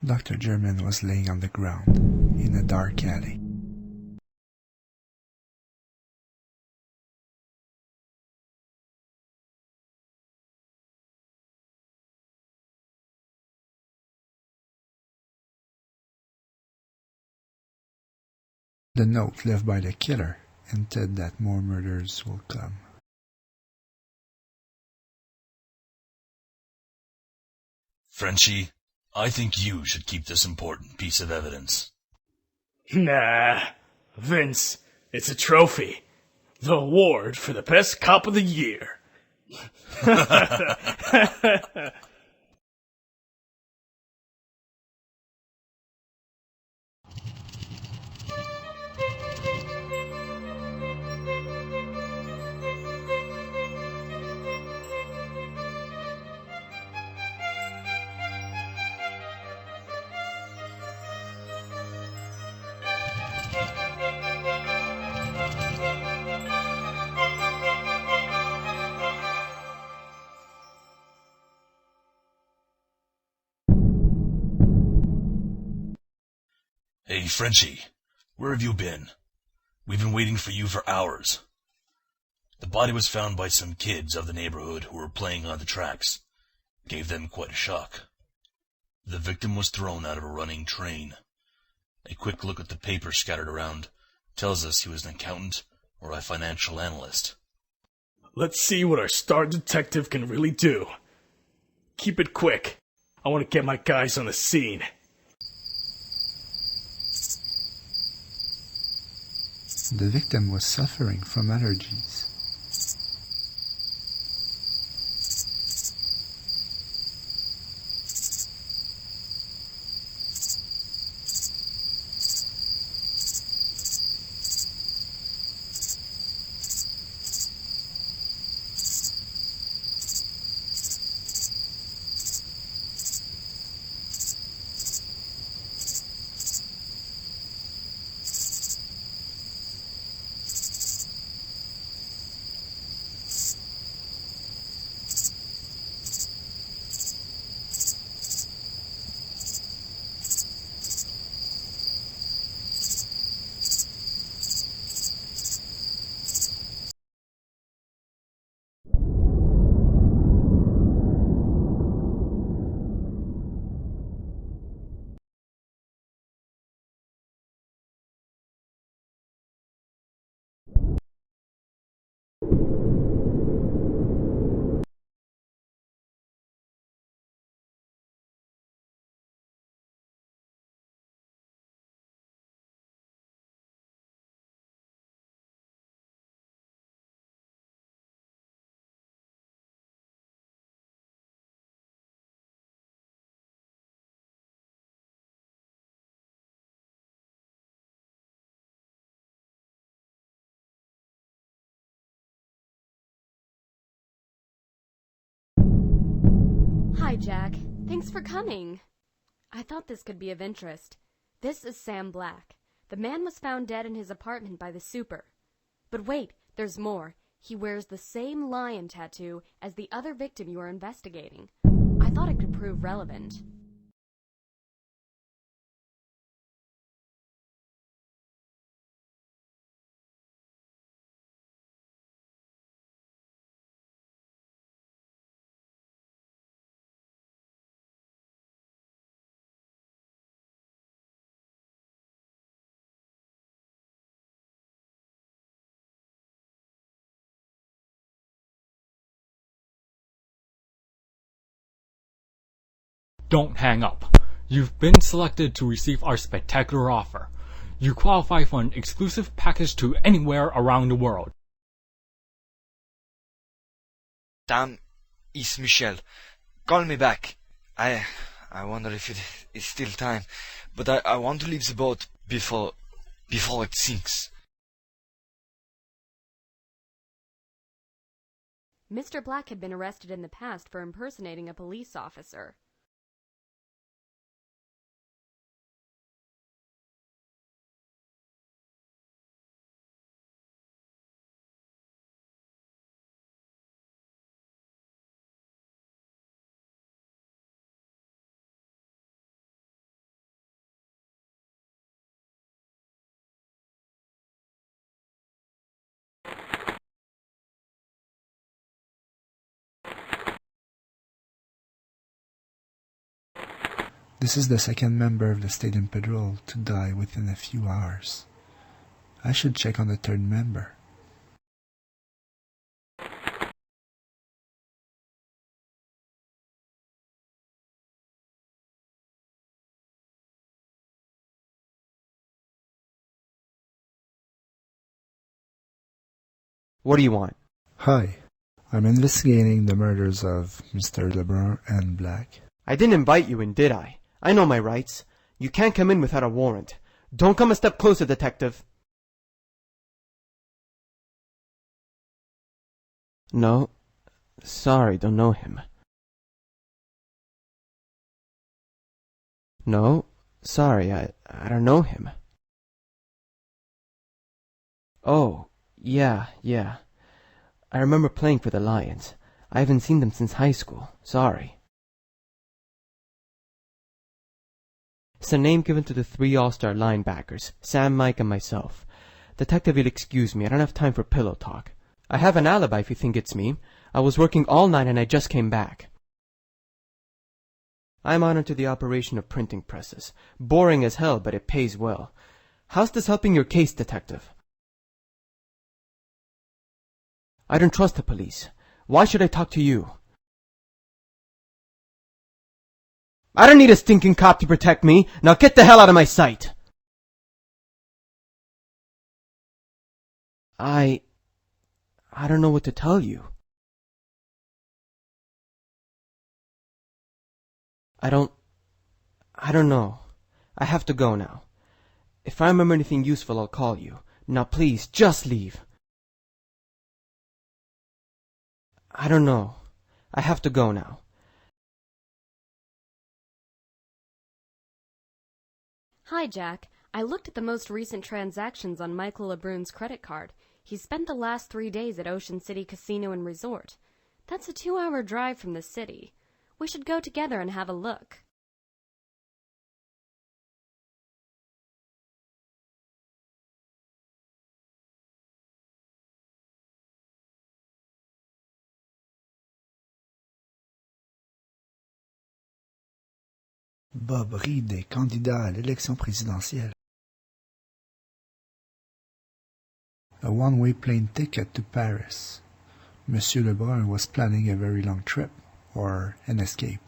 Dr. German was laying on the ground in a dark alley. The note left by the killer hinted that more murders will come. Frenchie, I think you should keep this important piece of evidence. Nah, Vince, it's a trophy. The award for the best cop of the year. Hey, Frenchie, where have you been? We've been waiting for you for hours. The body was found by some kids of the neighborhood who were playing on the tracks. Gave them quite a shock. The victim was thrown out of a running train. A quick look at the papers scattered around tells us he was an accountant or a financial analyst. Let's see what our star detective can really do. Keep it quick. I want to get my guys on the scene. The victim was suffering from allergies. Hi, Jack. Thanks for coming. I thought this could be of interest. This is Sam Black. The man was found dead in his apartment by the super. But wait, there's more. He wears the same lion tattoo as the other victim you are investigating. I thought it could prove relevant. Don't hang up. You've been selected to receive our spectacular offer. You qualify for an exclusive package to anywhere around the world. Sam, it's Michelle. Call me back. I wonder if it is still time, but I want to leave the boat before it sinks. Mr. Black had been arrested in the past for impersonating a police officer. This is the second member of the State Patrol to die within a few hours. I should check on the third member. What do you want? Hi, I'm investigating the murders of Mr. Lebrun and Black. I didn't invite you in, did I? I know my rights. You can't come in without a warrant. Don't come a step closer, detective. No. Sorry, don't know him. No. Sorry, I don't know him. Oh, yeah. I remember playing for the Lions. I haven't seen them since high school. Sorry. It's a name given to the 3 all-star linebackers, Sam, Mike, and myself. Detective, you'll excuse me. I don't have time for pillow talk. I have an alibi if you think it's me. I was working all night and I just came back. I'm honored to the operation of printing presses. Boring as hell, but it pays well. How's this helping your case, detective? I don't trust the police. Why should I talk to you? I don't need a stinking cop to protect me. Now get the hell out of my sight. I don't know what to tell you. I don't know. I have to go now. If I remember anything useful, I'll call you. Now please, just leave. I don't know. I have to go now. Hi, Jack. I looked at the most recent transactions on Michael Lebrun's credit card. He spent the last 3 days at Ocean City Casino and Resort. That's a 2-hour drive from the city. We should go together and have a look. Bob Reed est candidat à l'élection présidentielle. A one-way plane ticket to Paris. Monsieur Lebrun was planning a very long trip, or an escape.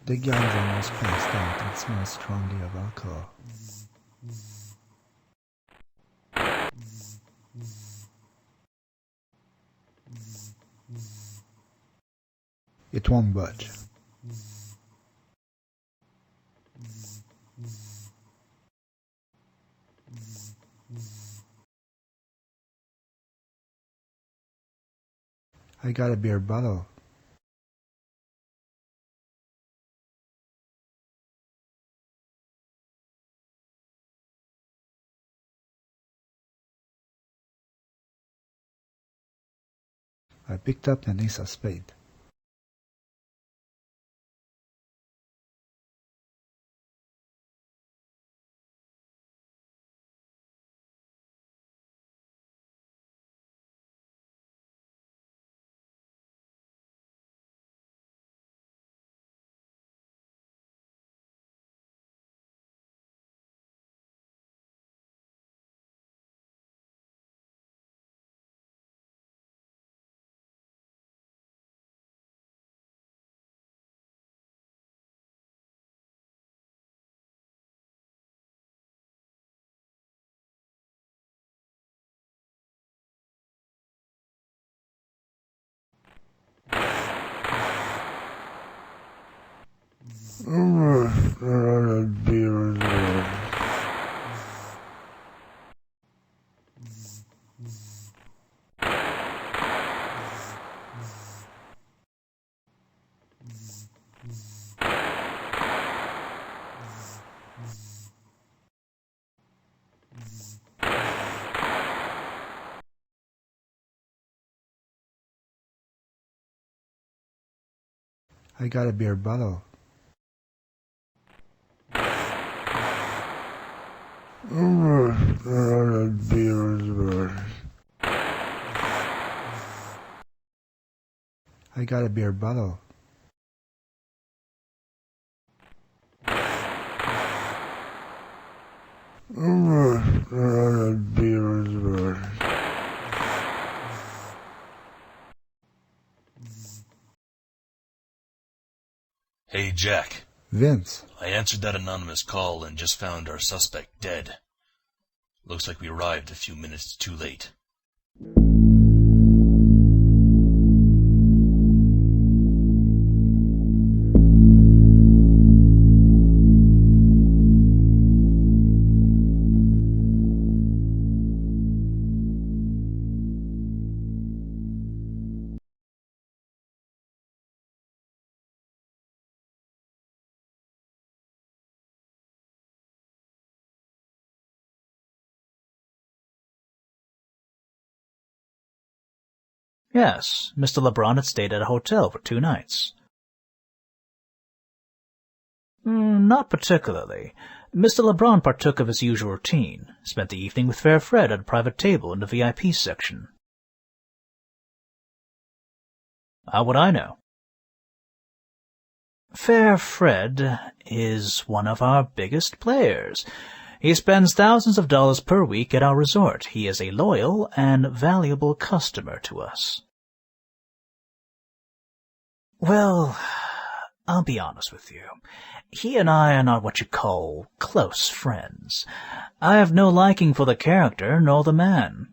The guy's almost passed out and smells strongly of alcohol. It won't budge. I got a beer bottle. I picked up an ace of spades. I got a beer bottle. I got a beer bottle. Hey, Jack. Vince, I answered that anonymous call and just found our suspect dead. Looks like we arrived a few minutes too late. Yes, Mr. LeBron had stayed at a hotel for 2 nights. Not particularly. Mr. LeBron partook of his usual routine, spent the evening with Fair Fred at a private table in the VIP section. How would I know? Fair Fred is one of our biggest players. He spends thousands of dollars per week at our resort. He is a loyal and valuable customer to us. Well, I'll be honest with you. He and I are not what you call close friends. I have no liking for the character nor the man.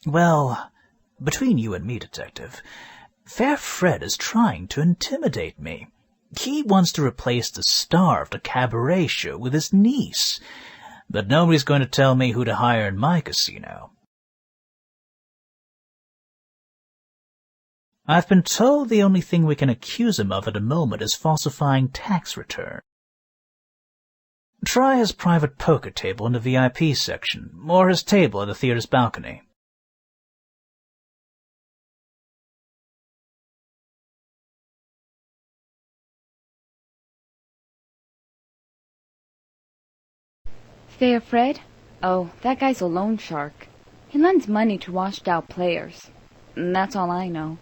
Well, between you and me, Detective, Fair Fred is trying to intimidate me. He wants to replace the star of the cabaret show with his niece, but nobody's going to tell me who to hire in my casino. I've been told the only thing we can accuse him of at the moment is falsifying tax return. Try his private poker table in the VIP section, or his table at the theater's balcony. Fair Fred? Oh, that guy's a loan shark. He lends money to washed-out players. That's all I know.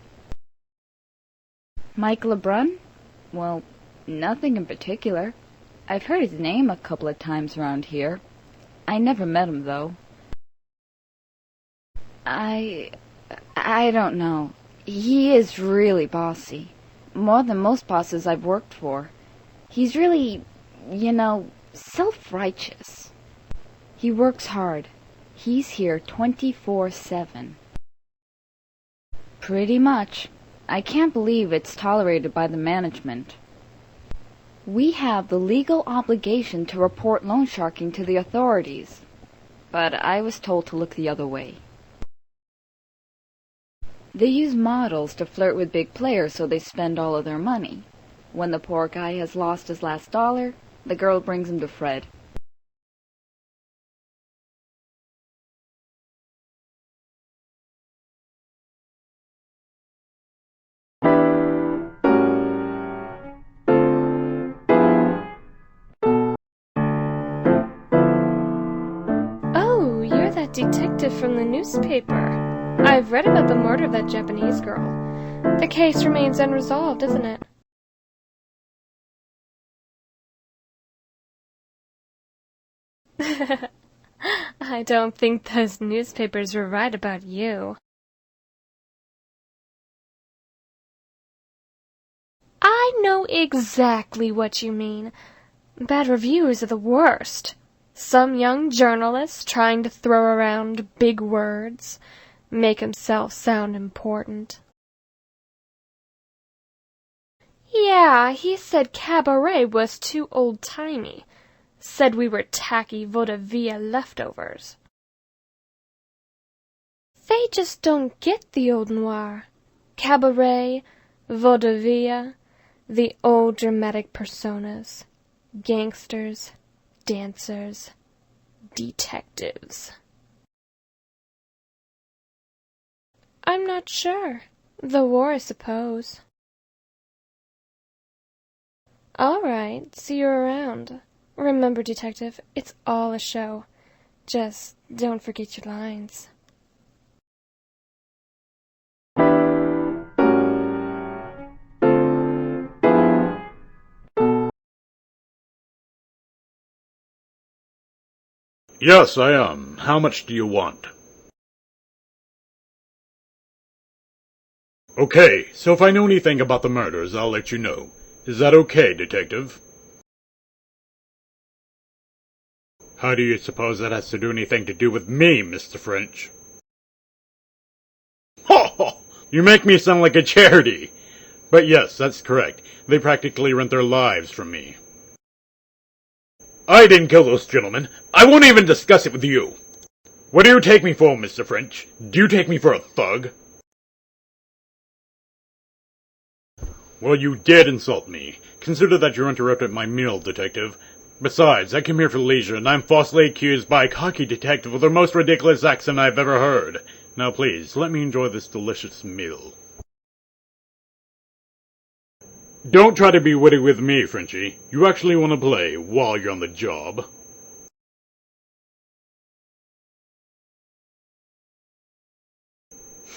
Mike LeBrun? Well, nothing in particular. I've heard his name a couple of times around here. I never met him, though. I don't know. He is really bossy. More than most bosses I've worked for. He's really, self-righteous. He works hard. He's here 24/7. Pretty much. I can't believe it's tolerated by the management. We have the legal obligation to report loan sharking to the authorities, but I was told to look the other way. They use models to flirt with big players so they spend all of their money. When the poor guy has lost his last dollar, the girl brings him to Fred. Oh, you're that detective from the newspaper. I've read about the murder of that Japanese girl. The case remains unresolved, isn't it? I don't think those newspapers were right about you. I know exactly what you mean. Bad reviews are the worst. Some young journalist trying to throw around big words, make himself sound important. Yeah, he said cabaret was too old-timey. Said we were tacky vaudeville leftovers. They just don't get the old noir. Cabaret, vaudeville, the old dramatic personas. Gangsters, dancers, detectives. I'm not sure. The war, I suppose. All right, see you around. Remember, detective, it's all a show. Just don't forget your lines. Yes, I am. How much do you want? Okay, so if I know anything about the murders, I'll let you know. Is that okay, detective? How do you suppose that has to do anything to do with me, Mr. French? Ho ho! You make me sound like a charity! But yes, that's correct. They practically rent their lives from me. I didn't kill those gentlemen. I won't even discuss it with you. What do you take me for, Mr. French? Do you take me for a thug? Well, you did insult me. Consider that you interrupted my meal, detective. Besides, I came here for leisure, and I'm falsely accused by a cocky detective with the most ridiculous accent I've ever heard. Now please, let me enjoy this delicious meal. Don't try to be witty with me, Frenchie. You actually want to play while you're on the job.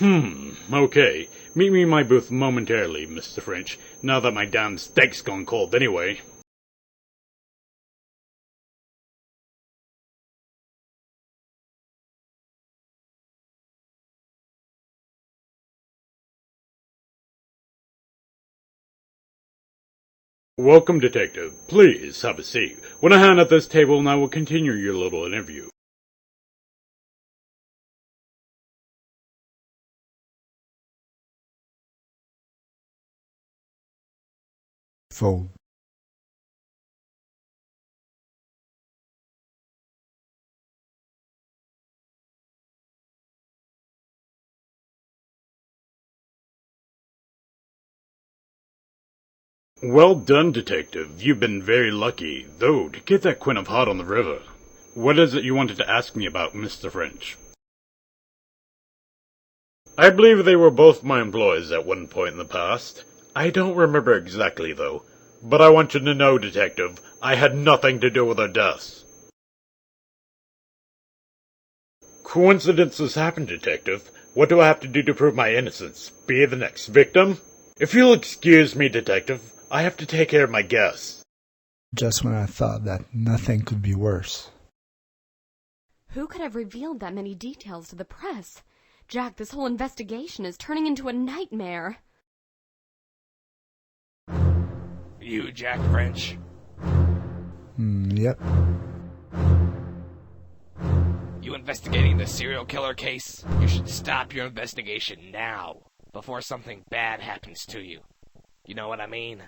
Okay. Meet me in my booth momentarily, Mr. French, now that my damn steak's gone cold anyway. Welcome, detective. Please, have a seat. When I hand at this table, and I will continue your little interview. Fold. Well done, detective. You've been very lucky, though, to get that Queen of Hot on the river. What is it you wanted to ask me about, Mr. French? I believe they were both my employees at one point in the past. I don't remember exactly, though. But I want you to know, detective, I had nothing to do with their deaths. Coincidences happen, detective. What do I have to do to prove my innocence? Be the next victim? If you'll excuse me, detective, I have to take care of my guests. Just when I thought that nothing could be worse. Who could have revealed that many details to the press? Jack, this whole investigation is turning into a nightmare. You, Jack French? Yep. You investigating the serial killer case? You should stop your investigation now, before something bad happens to you. You know what I mean?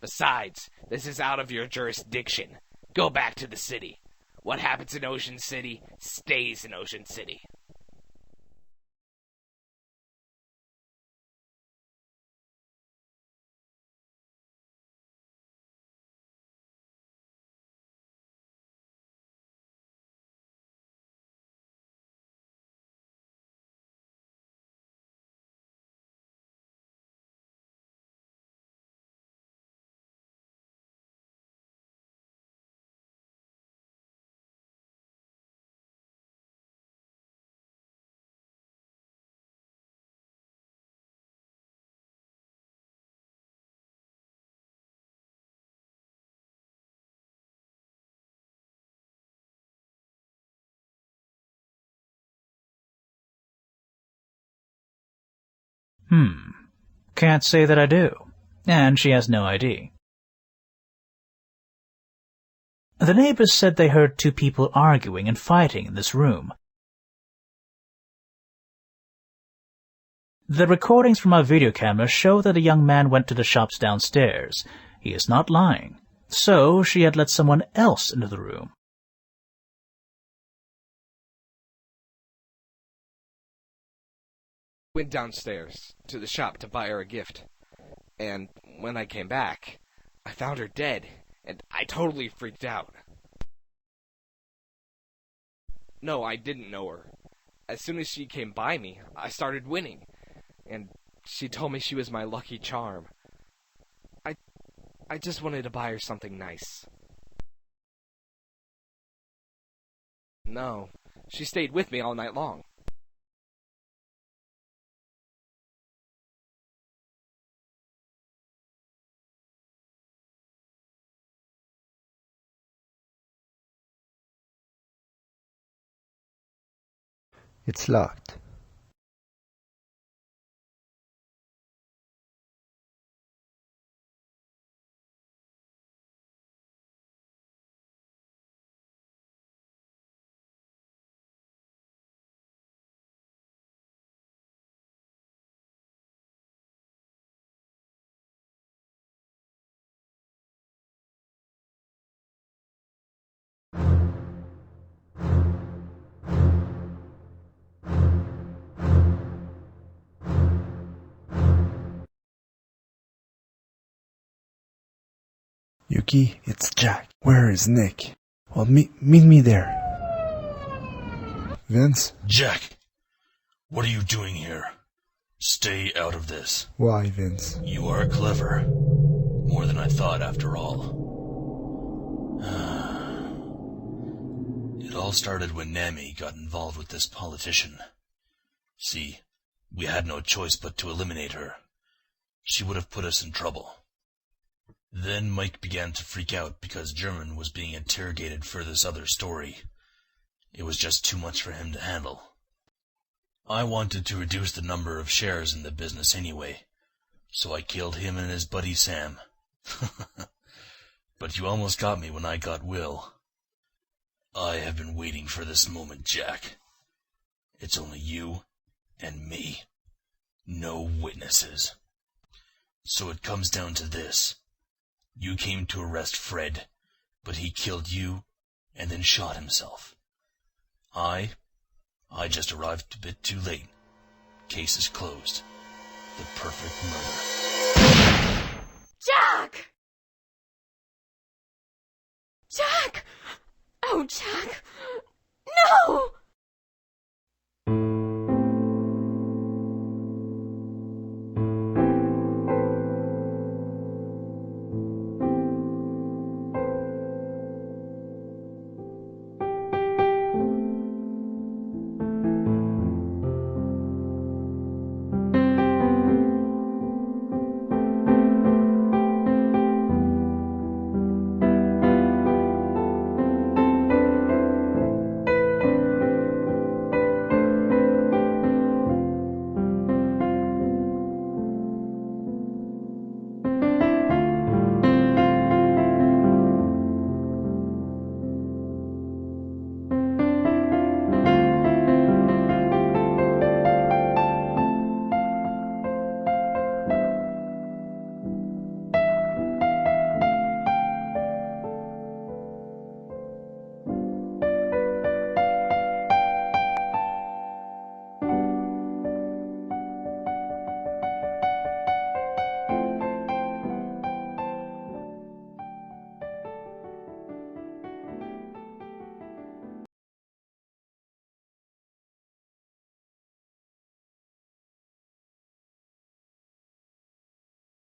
Besides, this is out of your jurisdiction. Go back to the city. What happens in Ocean City stays in Ocean City. Can't say that I do. And she has no ID. The neighbors said they heard two people arguing and fighting in this room. The recordings from our video camera show that a young man went to the shops downstairs. He is not lying. So she had let someone else into the room. Went downstairs to the shop to buy her a gift. And when I came back, I found her dead, and I totally freaked out. No, I didn't know her. As soon as she came by me, I started winning, and she told me she was my lucky charm. I just wanted to buy her something nice. No, she stayed with me all night long. It's locked. Yuki, it's Jack. Where is Nick? Well, meet me there. Vince? Jack, what are you doing here? Stay out of this. Why, Vince? You are clever. More than I thought, after all. It all started when Nami got involved with this politician. See, we had no choice but to eliminate her. She would have put us in trouble. Then Mike began to freak out because German was being interrogated for this other story. It was just too much for him to handle. I wanted to reduce the number of shares in the business anyway, so I killed him and his buddy Sam. But you almost got me when I got Will. I have been waiting for this moment, Jack. It's only you and me. No witnesses. So it comes down to this. You came to arrest Fred, but he killed you and then shot himself. I just arrived a bit too late. Case is closed. The perfect murder. Jack! Jack! Oh, Jack!